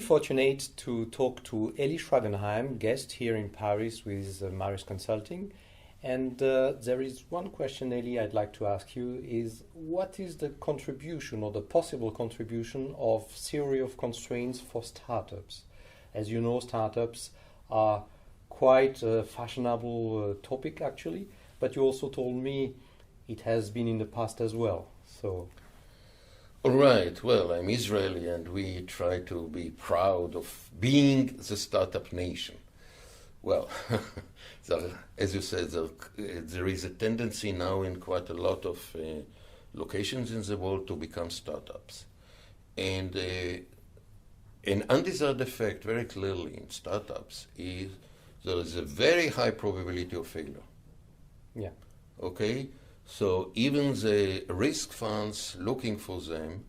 fortunate to talk to Eli Schragenheim, guest here in Paris with Marris Consulting. And there is one question, Eli, I'd like to ask you is what is the contribution or the possible contribution of theory of constraints for startups? As you know, startups are quite a fashionable topic actually, but you also told me it has been in the past as well. So, all right. Well, I'm Israeli, and we try to be proud of being the startup nation. Well, as you said, there is a tendency now in quite a lot of locations in the world to become startups. And an undesired effect, very clearly, in startups is there is a very high probability of failure. Yeah. Okay? So even the risk funds looking for them,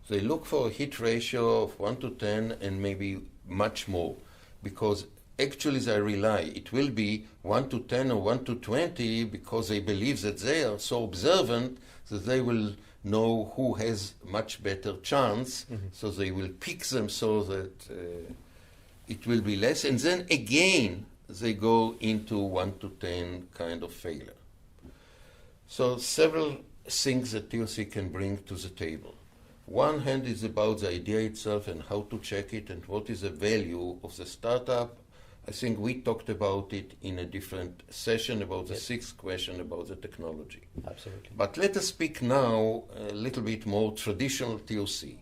they look for a hit ratio of 1 to 10 and maybe much more, because actually they rely, it will be 1 to 10 or 1 to 20 because they believe that they are so observant that they will know who has much better chance, so they will pick them so that it will be less. And then again, they go into 1 to 10 kind of failure. So several things that TOC can bring to the table. One hand is about the idea itself and how to check it and what is the value of the startup. I think we talked about it in a different session about the sixth question about the technology. Absolutely. But let us speak now a little bit more traditional TOC.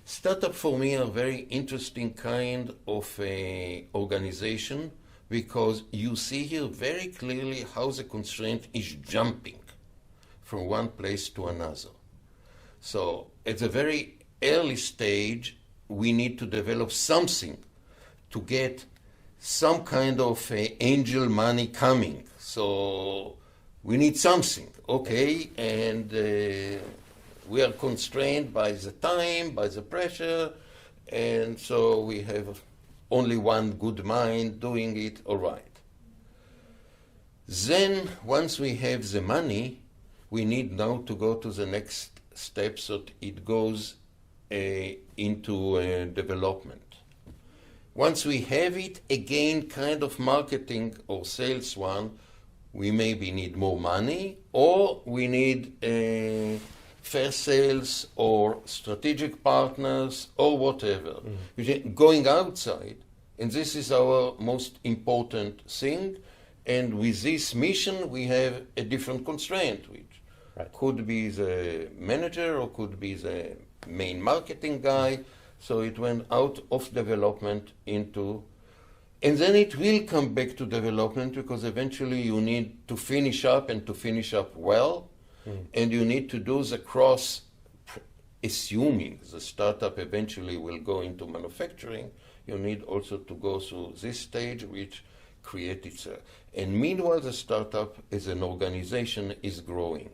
Startup for me are very interesting kind of organization because you see here very clearly how the constraint is jumping from one place to another. So at the very early stage, we need to develop something to get some kind of angel money coming. So we need something, okay? And we are constrained by the time, by the pressure, and so we have only one good mind doing it, all right. Then, once we have the money, we need now to go to the next step so it goes into development. Once we have it, again, kind of marketing or sales one, we maybe need more money, or we need fair sales or strategic partners or whatever. Going outside, and this is our most important thing, and with this mission we have a different constraint, which could be the manager or could be the main marketing guy. So it went out of development into, and then it will come back to development because eventually you need to finish up and to finish up well, and you need to do the cross, assuming the startup eventually will go into manufacturing, you need also to go through this stage which creates itself. And meanwhile the startup as an organization is growing.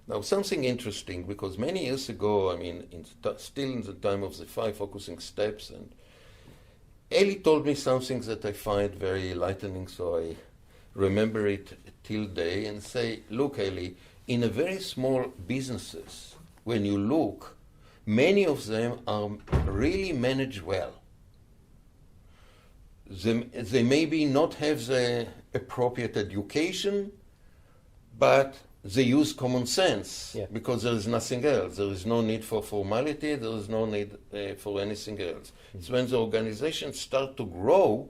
Now, something interesting, because many years ago, I mean, still in the time of the 5 focusing steps, and Eli told me something that I find very enlightening, so I remember it till day and say, look, Eli, in a very small businesses, when you look, many of them are really managed well. They maybe not have the appropriate education, but they use common sense because there is nothing else. There is no need for formality. There is no need for anything else. It's when the organizations start to grow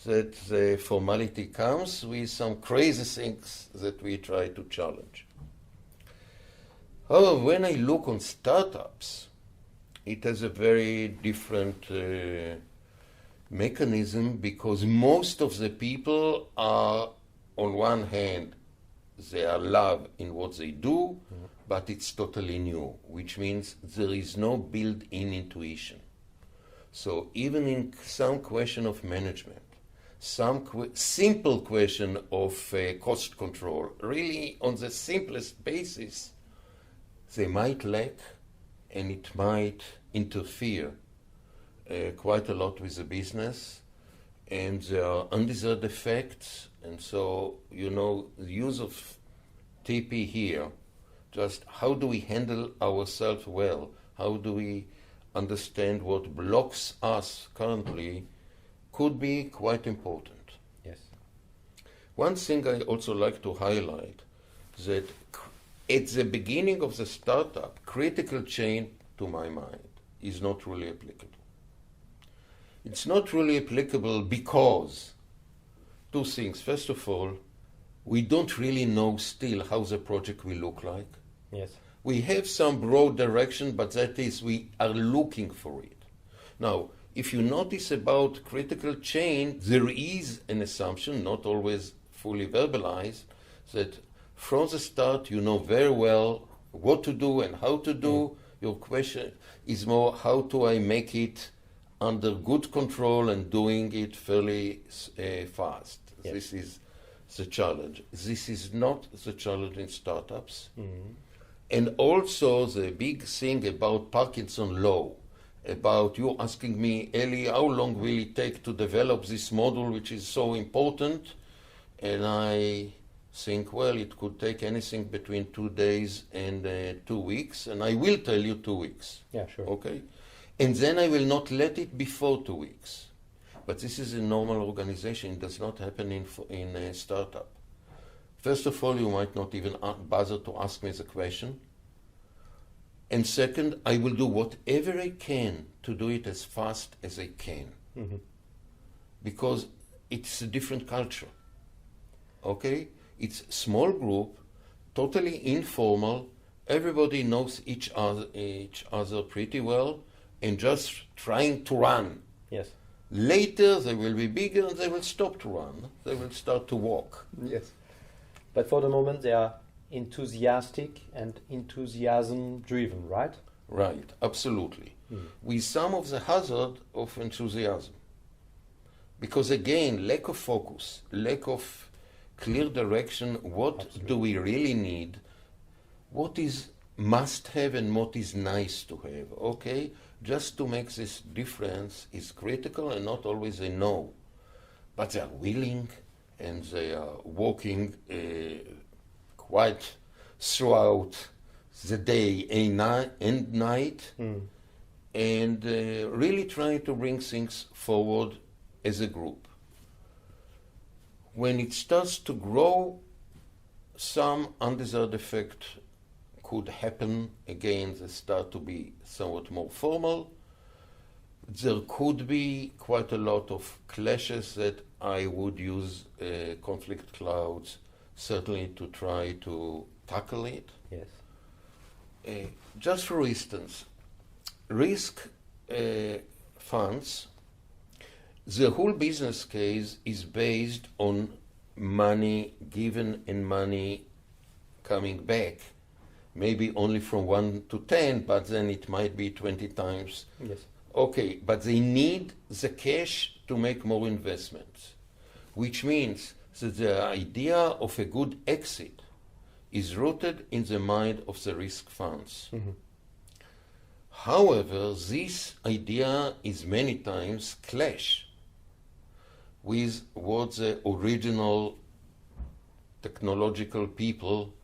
that the formality comes with some crazy things that we try to challenge. However, when I look on startups, it has a very different mechanism because most of the people are, on one hand, they are love in what they do, but it's totally new, which means there is no built-in intuition. So even in some question of management, some simple question of cost control, really on the simplest basis, they might lack and it might interfere quite a lot with the business, and there are undesired effects. And so, you know, the use of TP here, just how do we handle ourselves well? How do we understand what blocks us currently could be quite important. Yes. One thing I also like to highlight is that at the beginning of the startup, critical chain, to my mind, is not really applicable. It's not really applicable because two things. First of all, we don't really know still how the project will look like. Yes. We have some broad direction, but that is, we are looking for it. Now, if you notice about critical chain, there is an assumption, not always fully verbalized, that from the start you know very well what to do and how to do. Your question is more, how do I make it under good control and doing it fairly fast? Yes. This is the challenge. This is not the challenge in startups. Mm-hmm. And also the big thing about Parkinson law, about you asking me, Eli, how long will it take to develop this model which is so important? And I think, well, it could take anything between 2 days and 2 weeks, and I will tell you 2 weeks. Yeah, sure. Okay? And then I will not let it before 2 weeks. But this is a normal organization. It does not happen in a startup. First of all, you might not even bother to ask me the question. And second, I will do whatever I can to do it as fast as I can. Mm-hmm. Because it's a different culture. Okay? It's a small group, totally informal. Everybody knows each other pretty well, and just trying to run. Yes. Later, they will be bigger and they will stop to run. They will start to walk. Yes. But for the moment, they are enthusiastic and enthusiasm-driven, right? Right, absolutely. With some of the hazard of enthusiasm. Because again, lack of focus, lack of clear direction, what Absolutely. do we really need? What is must have and what is nice to have, okay? Just to make this difference is critical and not always a no. But they are willing and they are working quite throughout the day and night and really trying to bring things forward as a group. When it starts to grow, some undesired effect could happen. Again, they start to be somewhat more formal. There could be quite a lot of clashes that I would use conflict clouds certainly to try to tackle it. Yes. Just for instance, risk funds, the whole business case is based on money given and money coming back. Maybe only from 1 to 10, but then it might be 20 times. Yes. Okay, but they need the cash to make more investments, which means that the idea of a good exit is rooted in the mind of the risk funds. Mm-hmm. However, this idea is many times clash with what the original technological people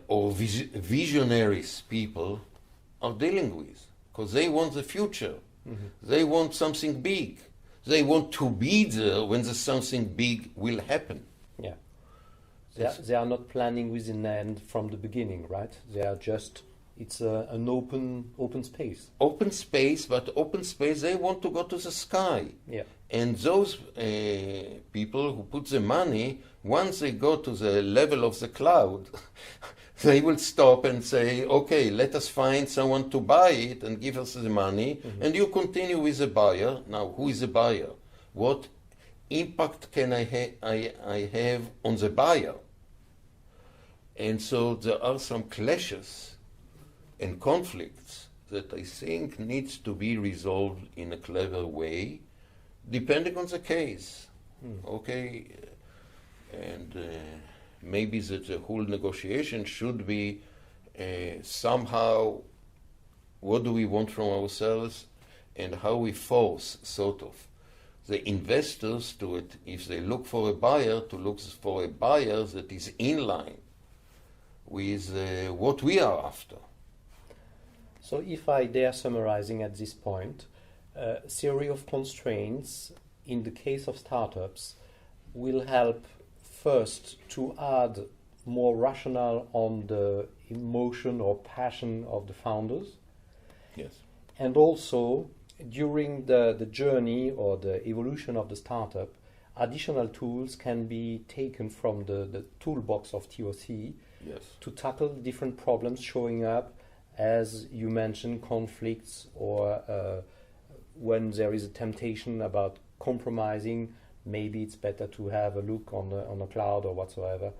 or visionaries people are dealing with, because they want the future. Mm-hmm. They want something big. They want to be there when the something big will happen. Yeah. They are not planning with an end from the beginning, right? They are just, it's an open space. Open space, but open space, they want to go to the sky. Yeah. And those people who put the money, once they go to the level of the cloud, they will stop and say, okay, let us find someone to buy it and give us the money, and you continue with the buyer. Now, who is the buyer? What impact can I have on the buyer? And so there are some clashes and conflicts that I think needs to be resolved in a clever way, depending on the case. Okay? And maybe that the whole negotiation should be somehow what do we want from ourselves and how we force sort of the investors to it, if they look for a buyer, to look for a buyer that is in line with what we are after. So if I dare summarizing at this point, theory of constraints in the case of startups will help first to add more rationale on the emotion or passion of the founders. Yes. And also, during the journey or the evolution of the startup, additional tools can be taken from the toolbox of TOC to tackle different problems showing up, as you mentioned, conflicts, or when there is a temptation about compromising, maybe it's better to have a look on a cloud or whatsoever.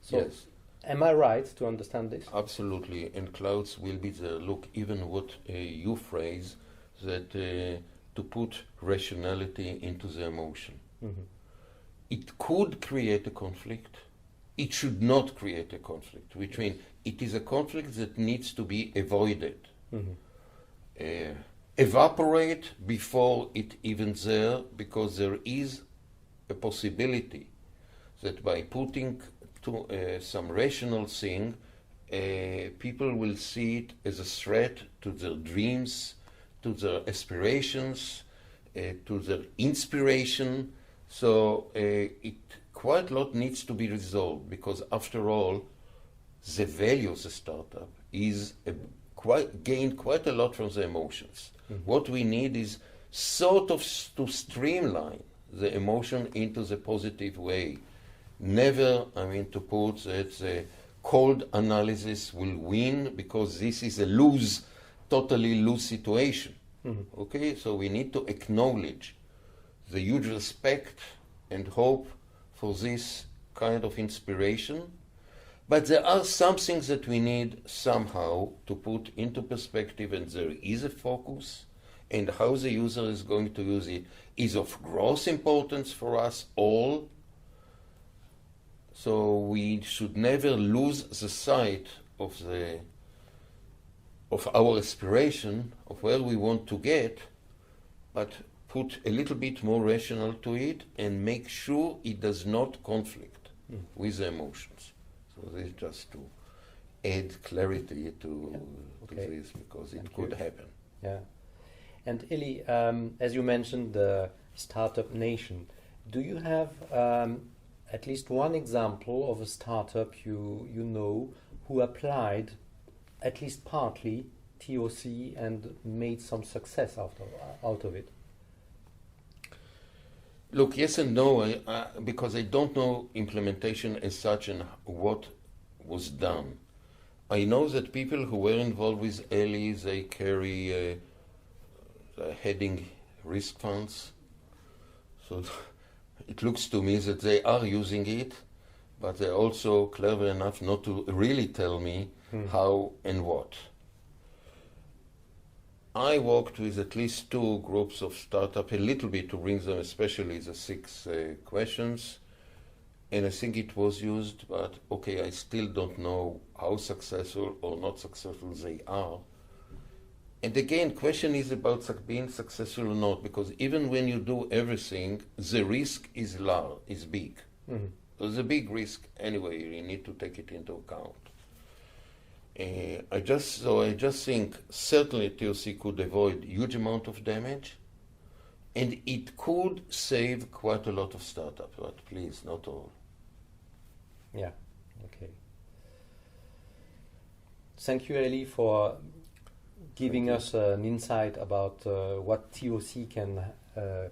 So, yes. Am I right to understand this? Absolutely, and clouds will be the look, even what you phrase, that to put rationality into the emotion. Mm-hmm. It could create a conflict. It should not create a conflict, which means it is a conflict that needs to be avoided. Mm-hmm. Evaporate before it even there, because there is a possibility that by putting to some rational thing, people will see it as a threat to their dreams, to their aspirations, to their inspiration. So it quite a lot needs to be resolved, because after all, the value of the startup is gained quite a lot from the emotions. Mm-hmm. What we need is sort of to streamline the emotion into the positive way. Never, to put that the cold analysis will win, because this is a totally lose situation. Mm-hmm. Okay, so we need to acknowledge the huge respect and hope for this kind of inspiration, but there are some things that we need somehow to put into perspective, and there is a focus, and how the user is going to use it is of gross importance for us all. So we should never lose the sight of our aspiration, of where we want to get, but put a little bit more rational to it and make sure it does not conflict with the emotions. So this is just to add clarity to this, because it could happen. Yeah. And Eli, as you mentioned, the Startup Nation, do you have at least one example of a startup you know who applied at least partly TOC and made some success out of it? Look, yes and no, because I don't know implementation as such and what was done. I know that people who were involved with Eli, they carry heading risk funds. So it looks to me that they are using it, but they're also clever enough not to really tell me how and what. I worked with at least 2 groups of startups, a little bit to bring them, especially the 6 questions, and I think it was used, but okay, I still don't know how successful or not successful they are. And again, question is about being successful or not, because even when you do everything, the risk is large, is big. Mm-hmm. There's a big risk anyway, you need to take it into account. I just think certainly TOC could avoid huge amount of damage, and it could save quite a lot of startups, but please, not all. Yeah, okay. Thank you, Eli, for giving us an insight about what TOC can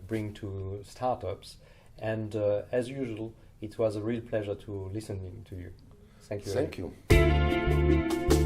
bring to startups. And as usual, it was a real pleasure to listen to you. Thank you. Thank you.